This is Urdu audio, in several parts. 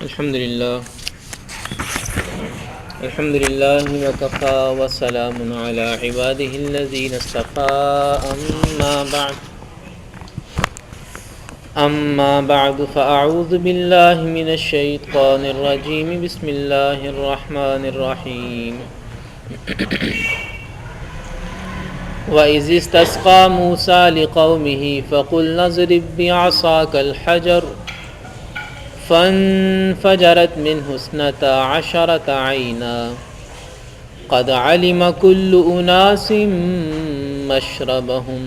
الحمدللہ وکفى وسلام علی عباده الذین اصطفى اما بعد فاعوذ باللہ من الشیطان الرجیم بسم اللہ الرحمن الرحیم وَإِذِ اسْتَسْقَىٰ مُوسَىٰ لِقَوْمِهِ فَقُلْنَا اضْرِب بِّعَصَاكَ الْحَجَرَ فانفجرت منه اثنتا عشرة عينا قد علم كل أناس مشربهم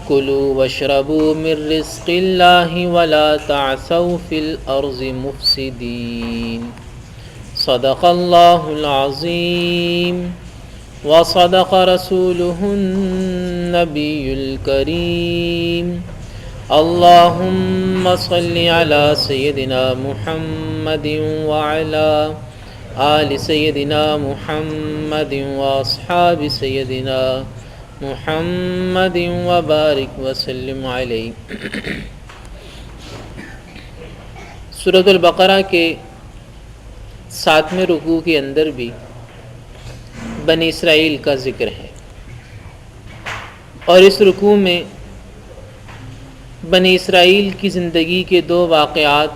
كلوا واشربوا من رزق الله ولا تعثوا في الأرض مفسدين صدق الله العظيم وصدق رسوله النبي الكريم اللهم صل على سيدنا محمد وعلى آل سيدنا محمد وأصحاب سيدنا محمد وبارك وسلم عليه۔ سورۃ البقرہ کے 7ویں رکوع کے اندر بھی بنی اسرائیل کا ذکر ہے، اور اس رکوع میں بنی اسرائیل کی زندگی کے 2 واقعات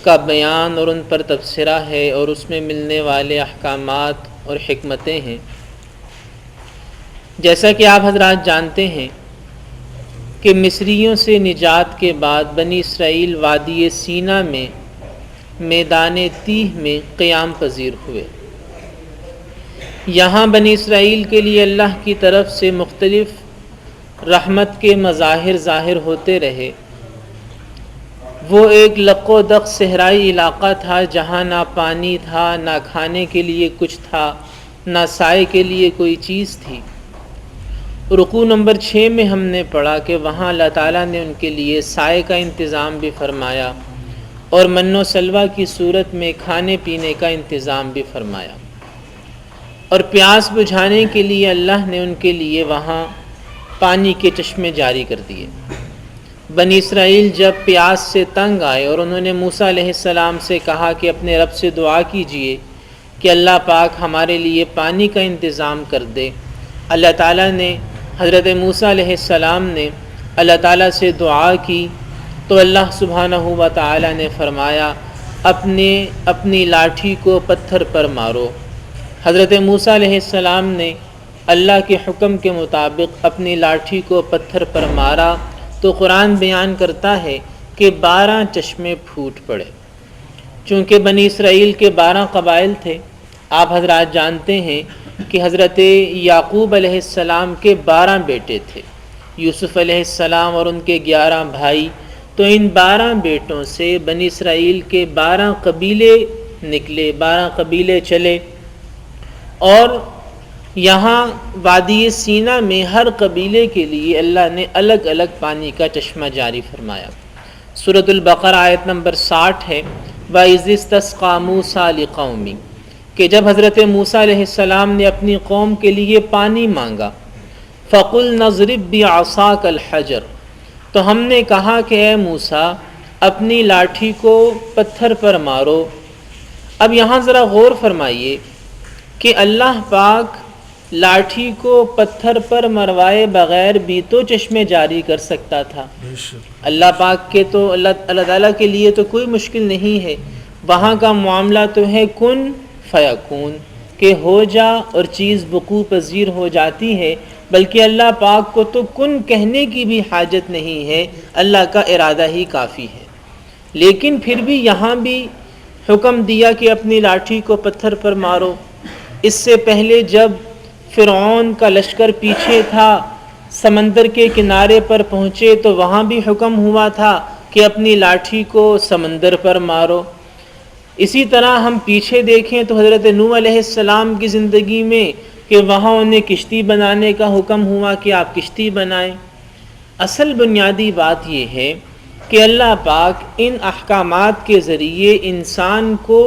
کا بیان اور ان پر تبصرہ ہے، اور اس میں ملنے والے احکامات اور حکمتیں ہیں۔ جیسا کہ آپ حضرات جانتے ہیں کہ مصریوں سے نجات کے بعد بنی اسرائیل وادی سینا میں میدان تیہ میں قیام پذیر ہوئے۔ یہاں بنی اسرائیل کے لیے اللہ کی طرف سے مختلف رحمت کے مظاہر ظاہر ہوتے رہے۔ وہ ایک لق و دق صحرائی علاقہ تھا جہاں نہ پانی تھا، نہ کھانے کے لیے کچھ تھا، نہ سائے کے لیے کوئی چیز تھی۔ رکوع نمبر 6 میں ہم نے پڑھا کہ وہاں اللہ تعالیٰ نے ان کے لیے سائے کا انتظام بھی فرمایا اور من و سلوہ کی صورت میں کھانے پینے کا انتظام بھی فرمایا، اور پیاس بجھانے کے لیے اللہ نے ان کے لیے وہاں پانی کے چشمے جاری کر دیے۔ بنی اسرائیل جب پیاس سے تنگ آئے اور انہوں نے موسیٰ علیہ السلام سے کہا کہ اپنے رب سے دعا کیجئے کہ اللہ پاک ہمارے لیے پانی کا انتظام کر دے، اللہ تعالیٰ نے حضرت موسیٰ علیہ السلام نے اللہ تعالیٰ سے دعا کی تو اللہ سبحانہ و تعالیٰ نے فرمایا اپنی لاٹھی کو پتھر پر مارو۔ حضرت موسیٰ علیہ السلام نے اللہ کے حکم کے مطابق اپنی لاٹھی کو پتھر پر مارا تو قرآن بیان کرتا ہے کہ 12 چشمے پھوٹ پڑے۔ چونکہ بنی اسرائیل کے 12 قبائل تھے، آپ حضرات جانتے ہیں کہ حضرت یعقوب علیہ السلام کے 12 بیٹے تھے، یوسف علیہ السلام اور ان کے 11 بھائی، تو ان 12 بیٹوں سے بنی اسرائیل کے 12 قبیلے نکلے، 12 قبیلے چلے، اور یہاں وادی سینا میں ہر قبیلے کے لیے اللہ نے الگ الگ پانی کا چشمہ جاری فرمایا۔ سورۃ البقرہ آیت نمبر 60 ہے، وَإِذِ اسْتَسْقَىٰ مُوسَىٰ لِقَوْمِهِ، کہ جب حضرت موسیٰ علیہ السلام نے اپنی قوم کے لیے پانی مانگا، فَقُلْنَا اضْرِب بِّعَصَاكَ الْحَجَرَ، تو ہم نے کہا کہ اے موسیٰ اپنی لاٹھی کو پتھر پر مارو۔ اب یہاں ذرا غور فرمائیے کہ اللہ پاک لاٹھی کو پتھر پر مروائے بغیر بھی تو چشمے جاری کر سکتا تھا۔ اللہ پاک کے تو اللہ تعالیٰ کے لیے تو کوئی مشکل نہیں ہے، وہاں کا معاملہ تو ہے کن فیکون، کہ ہو جا اور چیز وقوع پذیر ہو جاتی ہے، بلکہ اللہ پاک کو تو کن کہنے کی بھی حاجت نہیں ہے، اللہ کا ارادہ ہی کافی ہے۔ لیکن پھر بھی یہاں بھی حکم دیا کہ اپنی لاٹھی کو پتھر پر مارو۔ اس سے پہلے جب فرعون کا لشکر پیچھے تھا، سمندر کے کنارے پر پہنچے تو وہاں بھی حکم ہوا تھا کہ اپنی لاٹھی کو سمندر پر مارو۔ اسی طرح ہم پیچھے دیکھیں تو حضرت نوح علیہ السلام کی زندگی میں کہ وہاں انہیں کشتی بنانے کا حکم ہوا کہ آپ کشتی بنائیں۔ اصل بنیادی بات یہ ہے کہ اللہ پاک ان احکامات کے ذریعے انسان کو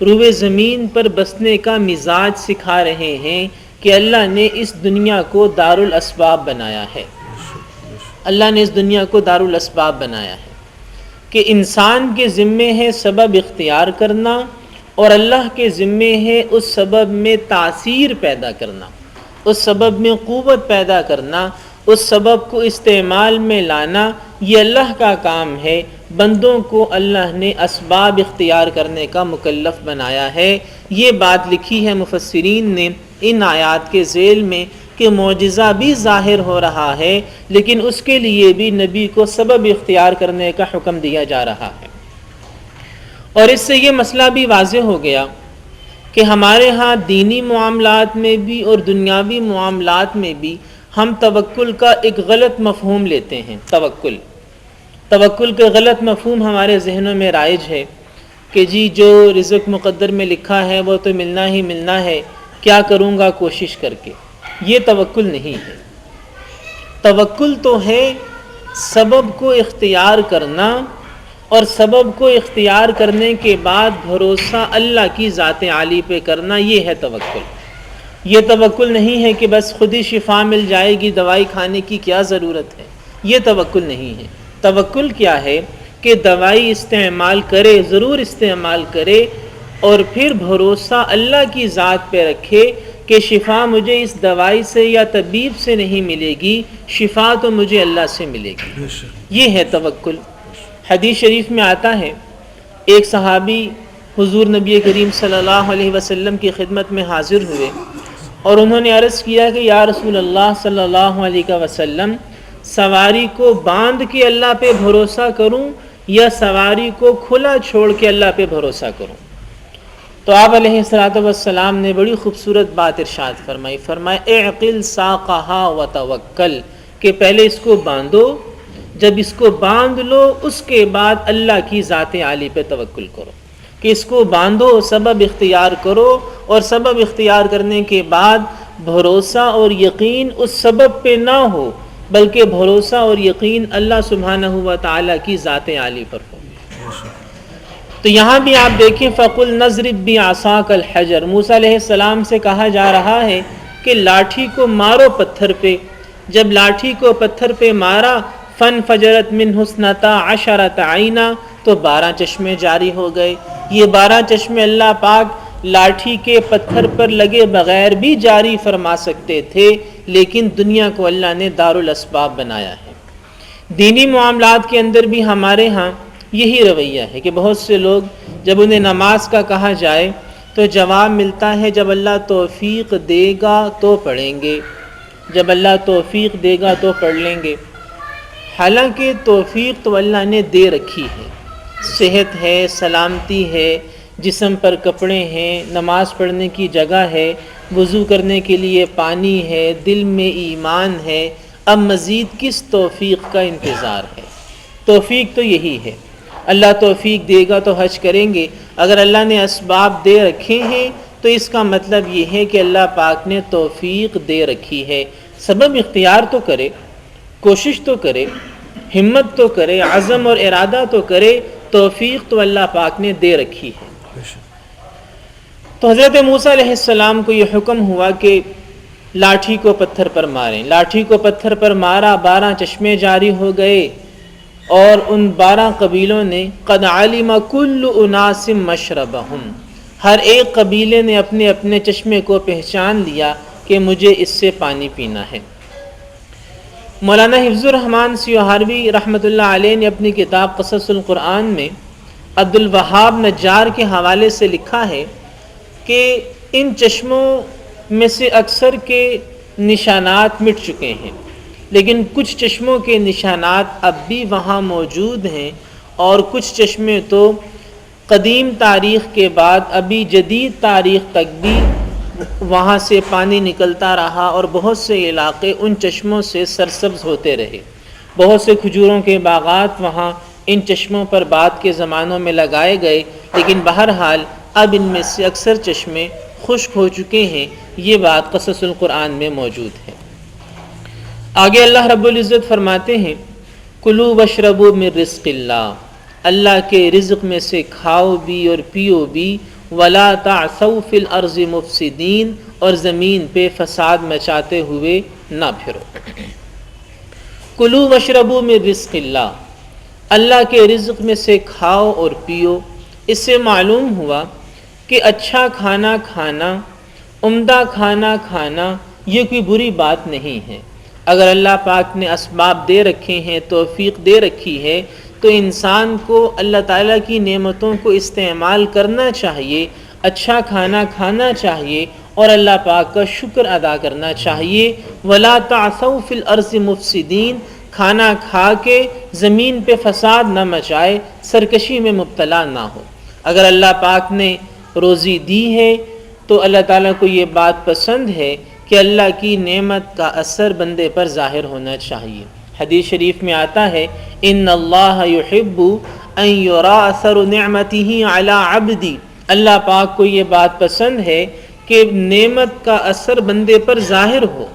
روئے زمین پر بسنے کا مزاج سکھا رہے ہیں کہ اللہ نے اس دنیا کو دارالاسباب بنایا ہے، اللہ نے اس دنیا کو دارالاسباب بنایا ہے۔ کہ انسان کے ذمے ہے سبب اختیار کرنا، اور اللہ کے ذمے ہے اس سبب میں تاثیر پیدا کرنا، اس سبب میں قوت پیدا کرنا، اس سبب کو استعمال میں لانا۔ یہ اللہ کا کام ہے، بندوں کو اللہ نے اسباب اختیار کرنے کا مکلف بنایا ہے۔ یہ بات لکھی ہے مفسرین نے ان آیات کے ذیل میں کہ معجزہ بھی ظاہر ہو رہا ہے، لیکن اس کے لیے بھی نبی کو سبب اختیار کرنے کا حکم دیا جا رہا ہے۔ اور اس سے یہ مسئلہ بھی واضح ہو گیا کہ ہمارے ہاں دینی معاملات میں بھی اور دنیاوی معاملات میں بھی ہم توکل کا ایک غلط مفہوم لیتے ہیں۔ توکل کا غلط مفہوم ہمارے ذہنوں میں رائج ہے کہ جی جو رزق مقدر میں لکھا ہے وہ تو ملنا ہی ملنا ہے، کیا کروں گا کوشش کر کے۔ یہ توکل نہیں ہے۔ توکل تو ہے سبب کو اختیار کرنا، اور سبب کو اختیار کرنے کے بعد بھروسہ اللہ کی ذات عالی پہ کرنا، یہ ہے توکل۔ یہ توکل نہیں ہے کہ بس خود ہی شفا مل جائے گی، دوائی کھانے کی کیا ضرورت ہے، یہ توکل نہیں ہے۔ توکل کیا ہے کہ دوائی استعمال کرے، ضرور استعمال کرے، اور پھر بھروسہ اللہ کی ذات پہ رکھے کہ شفا مجھے اس دوائی سے یا طبیب سے نہیں ملے گی، شفا تو مجھے اللہ سے ملے گی۔ یہ ہے توکل۔ حدیث شریف میں آتا ہے ایک صحابی حضور نبی کریم صلی اللہ علیہ وسلم کی خدمت میں حاضر ہوئے اور انہوں نے عرض کیا کہ یا رسول اللہ صلی اللہ علیہ وسلم، سواری کو باندھ کے اللہ پہ بھروسہ کروں یا سواری کو کھلا چھوڑ کے اللہ پہ بھروسہ کروں؟ تو آپ علیہ الصلوۃ والسلام نے بڑی خوبصورت بات ارشاد فرمایا اعقل ساقہا وتوکل، کہ پہلے اس کو باندھو، جب اس کو باندھ لو اس کے بعد اللہ کی ذات عالی پہ توکل کرو، کہ اس کو باندھو، سبب اختیار کرو، اور سبب اختیار کرنے کے بعد بھروسہ اور یقین اس سبب پہ نہ ہو بلکہ بھروسہ اور یقین اللہ سبحانہ و تعالیٰ کی ذات عالی پر ہو۔ تو یہاں بھی آپ دیکھیں فَقُلْ نَضْرِبْ بِعَصَاكَ الْحَجَرَ، موسیٰ علیہ السلام سے کہا جا رہا ہے کہ لاٹھی کو مارو پتھر پہ۔ جب لاٹھی کو پتھر پہ مارا فَانْفَجَرَتْ مِنْهُ اثْنَتَا عَشَرَةَ عَيْنًا، تو 12 چشمے جاری ہو گئے۔ یہ 12 چشمے اللہ پاک لاٹھی کے پتھر پر لگے بغیر بھی جاری فرما سکتے تھے، لیکن دنیا کو اللہ نے دارالاسباب بنایا ہے۔ دینی معاملات کے اندر بھی ہمارے ہاں یہی رویہ ہے کہ بہت سے لوگ جب انہیں نماز کا کہا جائے تو جواب ملتا ہے جب اللہ توفیق دے گا تو پڑھیں گے، جب اللہ توفیق دے گا تو پڑھ لیں گے۔ حالانکہ توفیق تو اللہ نے دے رکھی ہے، صحت ہے، سلامتی ہے، جسم پر کپڑے ہیں، نماز پڑھنے کی جگہ ہے، وضو کرنے کے لیے پانی ہے، دل میں ایمان ہے، اب مزید کس توفیق کا انتظار ہے؟ توفیق تو یہی ہے، اللہ توفیق دے گا تو حج کریں گے۔ اگر اللہ نے اسباب دے رکھے ہیں تو اس کا مطلب یہ ہے کہ اللہ پاک نے توفیق دے رکھی ہے۔ سبب اختیار تو کرے، کوشش تو کرے، ہمت تو کرے، عزم اور ارادہ تو کرے، توفیق تو اللہ پاک نے دے رکھی ہے۔ تو حضرت موسیٰ علیہ السلام کو یہ حکم ہوا کہ لاٹھی کو پتھر پر ماریں۔ لاٹھی کو پتھر پر مارا، 12 چشمے جاری ہو گئے، اور ان 12 قبیلوں نے قد علم کل اناس مشربہم، ہر ایک قبیلے نے اپنے اپنے چشمے کو پہچان لیا کہ مجھے اس سے پانی پینا ہے۔ مولانا حفظ الرحمن سیوہاروی رحمۃ اللہ علیہ نے اپنی کتاب قصص القرآن میں عبد الوہاب نجار کے حوالے سے لکھا ہے کہ ان چشموں میں سے اکثر کے نشانات مٹ چکے ہیں، لیکن کچھ چشموں کے نشانات اب بھی وہاں موجود ہیں، اور کچھ چشمے تو قدیم تاریخ کے بعد ابھی جدید تاریخ تک بھی وہاں سے پانی نکلتا رہا، اور بہت سے علاقے ان چشموں سے سرسبز ہوتے رہے۔ بہت سے کھجوروں کے باغات وہاں ان چشموں پر بعد کے زمانوں میں لگائے گئے، لیکن بہرحال اب ان میں سے اکثر چشمے خشک ہو چکے ہیں۔ یہ بات قصص القرآن میں موجود ہے۔ آگے اللہ رب العزت فرماتے ہیں کلوا واشربوا من رزق اللہ، اللہ کے رزق میں سے کھاؤ بھی اور پیو بھی، ولا تعثوا فی الارض مفسدین، اور زمین پہ فساد مچاتے ہوئے نہ پھرو۔ کلوا واشربوا من رزق اللہ، اللہ کے رزق میں سے کھاؤ اور پیو۔ اس سے معلوم ہوا کہ اچھا کھانا کھانا، عمدہ کھانا کھانا یہ کوئی بری بات نہیں ہے۔ اگر اللہ پاک نے اسباب دے رکھے ہیں، توفیق دے رکھی ہے، تو انسان کو اللہ تعالیٰ کی نعمتوں کو استعمال کرنا چاہیے، اچھا کھانا کھانا چاہیے اور اللہ پاک کا شکر ادا کرنا چاہیے۔ وَلَا تَعْثَوْا فِي الْأَرْضِ مُفْسِدِينَ، کھانا کھا کے زمین پہ فساد نہ مچائے، سرکشی میں مبتلا نہ ہو۔ اگر اللہ پاک نے روزی دی ہے تو اللہ تعالیٰ کو یہ بات پسند ہے کہ اللہ کی نعمت کا اثر بندے پر ظاہر ہونا چاہیے۔ حدیث شریف میں آتا ہے ان اللہ یحب ان یرا اثر نعمتہ علی عبدی، اللہ پاک کو یہ بات پسند ہے کہ نعمت کا اثر بندے پر ظاہر ہو۔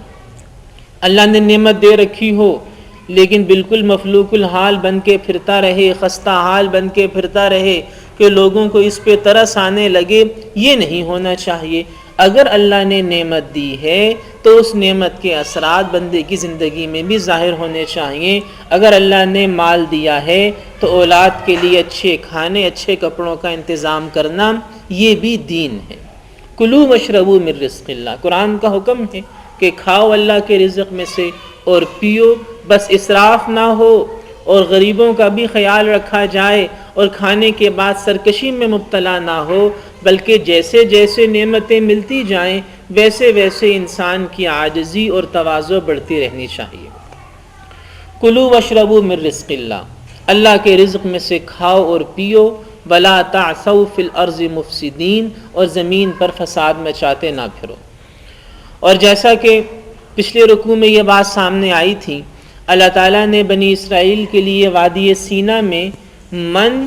اللہ نے نعمت دے رکھی ہو لیکن بالکل مفلوک الحال بن کے پھرتا رہے، خستہ حال بن کے پھرتا رہے کہ لوگوں کو اس پہ ترس آنے لگے، یہ نہیں ہونا چاہیے۔ اگر اللہ نے نعمت دی ہے تو اس نعمت کے اثرات بندے کی زندگی میں بھی ظاہر ہونے چاہیے۔ اگر اللہ نے مال دیا ہے تو اولاد کے لیے اچھے کھانے، اچھے کپڑوں کا انتظام کرنا یہ بھی دین ہے۔ کلوا واشربوا من رزق اللہ، قرآن کا حکم ہے کہ کھاؤ اللہ کے رزق میں سے اور پیو، بس اسراف نہ ہو اور غریبوں کا بھی خیال رکھا جائے اور کھانے کے بعد سرکشی میں مبتلا نہ ہو، بلکہ جیسے جیسے نعمتیں ملتی جائیں ویسے ویسے انسان کی عاجزی اور تواضع بڑھتی رہنی چاہیے۔ کلوا واشربوا من رزق اللہ، اللہ کے رزق میں سے کھاؤ اور پیو، ولا تعثوا فی الارض مفسدین، اور زمین پر فساد مچاتے نہ پھرو۔ اور جیسا کہ پچھلے رکوع میں یہ بات سامنے آئی تھی، اللہ تعالیٰ نے بنی اسرائیل کے لیے وادی سینا میں من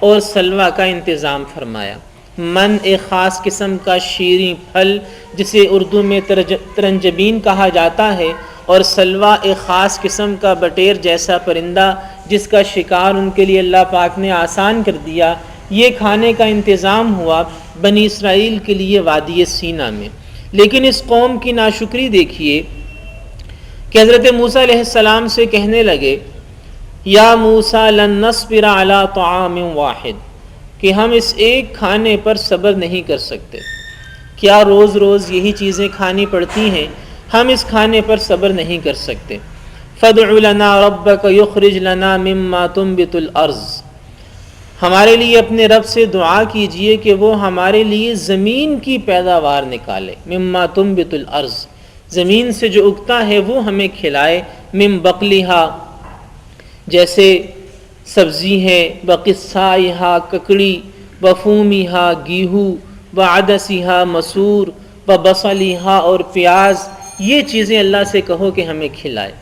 اور سلویٰ کا انتظام فرمایا۔ من ایک خاص قسم کا شیریں پھل جسے اردو میں ترنجبین کہا جاتا ہے، اور سلویٰ ایک خاص قسم کا بٹیر جیسا پرندہ جس کا شکار ان کے لیے اللہ پاک نے آسان کر دیا۔ یہ کھانے کا انتظام ہوا بنی اسرائیل کے لیے وادی سینا میں۔ لیکن اس قوم کی ناشکری دیکھیے کہ حضرت موسیٰ علیہ السلام سے کہنے لگے یا موسیٰ لن نصبر علی طعام واحد، کہ ہم اس ایک کھانے پر صبر نہیں کر سکتے، کیا روز روز یہی چیزیں کھانی پڑتی ہیں، ہم اس کھانے پر صبر نہیں کر سکتے۔ فادع لنا ربک یخرج لنا مما تنبت الارض، ہمارے لیے اپنے رب سے دعا کیجئے کہ وہ ہمارے لیے زمین کی پیداوار نکالے، مما تنبت الارض، زمین سے جو اگتا ہے وہ ہمیں کھلائے، من بقلہا جیسے سبزی ہے، بقصائہا ککڑی، بفومیہا گیہوں، بعدسیہا مسور، ببصلیہا اور پیاز، یہ چیزیں اللہ سے کہو کہ ہمیں کھلائے۔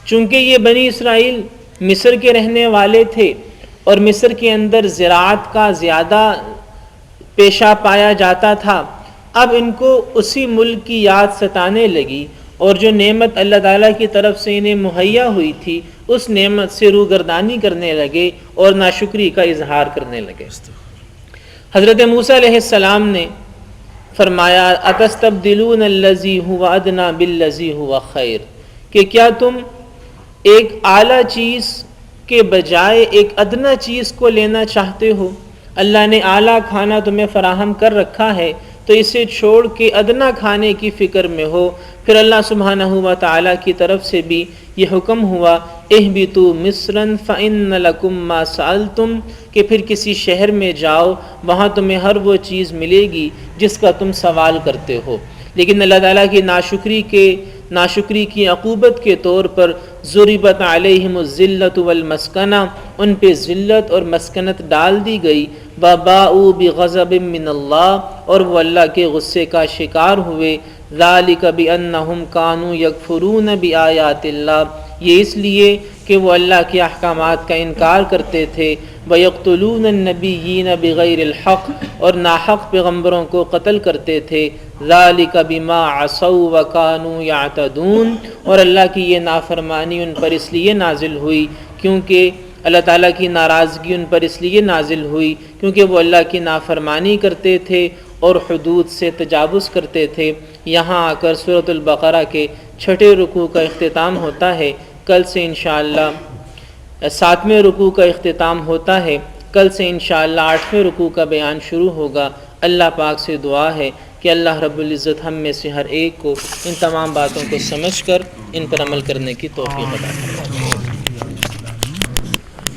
چونکہ یہ بنی اسرائیل مصر کے رہنے والے تھے اور مصر کے اندر زراعت کا زیادہ پیشہ پایا جاتا تھا، اب ان کو اسی ملک کی یاد ستانے لگی اور جو نعمت اللہ تعالیٰ کی طرف سے انہیں مہیا ہوئی تھی اس نعمت سے روگردانی کرنے لگے اور ناشکری کا اظہار کرنے لگے۔ حضرت موسیٰ علیہ السلام نے فرمایا اتستبدلون الذی هو ادنی بالذی هو خیر، کہ کیا تم ایک اعلیٰ چیز کے بجائے ایک ادنی چیز کو لینا چاہتے ہو؟ اللہ نے اعلیٰ کھانا تمہیں فراہم کر رکھا ہے تو اسے چھوڑ کے ادنی کھانے کی فکر میں ہو۔ پھر اللہ سبحانہ و تعالیٰ کی طرف سے بھی یہ حکم ہوا اہبطوا مصرا فإن لکم ما سألتم، کہ پھر کسی شہر میں جاؤ، وہاں تمہیں ہر وہ چیز ملے گی جس کا تم سوال کرتے ہو۔ لیکن اللہ تعالیٰ کی ناشکری کی عقوبت کے طور پر ضربت علیہم الذلۃ والمسکنہ، ان پہ ذلت اور مسکنت ڈال دی گئی، وباءوا بغضب من اللہ، اور وہ اللہ کے غصے کا شکار ہوئے۔ ذالک بانہم کانوا یکفرون بآیات اللہ، یہ اس لیے کہ وہ اللہ کے احکامات کا انکار کرتے تھے، وَيَقْتُلُونَ النَّبِيِّينَ بِغَيْرِ الْحَقِّ، اور ناحق پیغمبروں کو قتل کرتے تھے۔ ذَلِكَ بِمَا عَصَوْا وَكَانُوا يَعْتَدُونَ، اور اللہ کی یہ نافرمانی ان پر اس لیے نازل ہوئی کیونکہ اللہ تعالیٰ کی ناراضگی ان پر اس لیے نازل ہوئی کیونکہ وہ اللہ کی نافرمانی کرتے تھے اور حدود سے تجاوز کرتے تھے۔ یہاں آ کر سورۃ البقرہ کے 6 رکوع کا اختتام ہوتا ہے۔ کل سے انشاءاللہ 7ویں رکوع کا اختتام ہوتا ہے۔ کل سے انشاءاللہ 8ویں رکوع کا بیان شروع ہوگا۔ اللہ پاک سے دعا ہے کہ اللہ رب العزت ہم میں سے ہر ایک کو ان تمام باتوں کو سمجھ کر ان پر عمل کرنے کی توفیق عطا فرمائے۔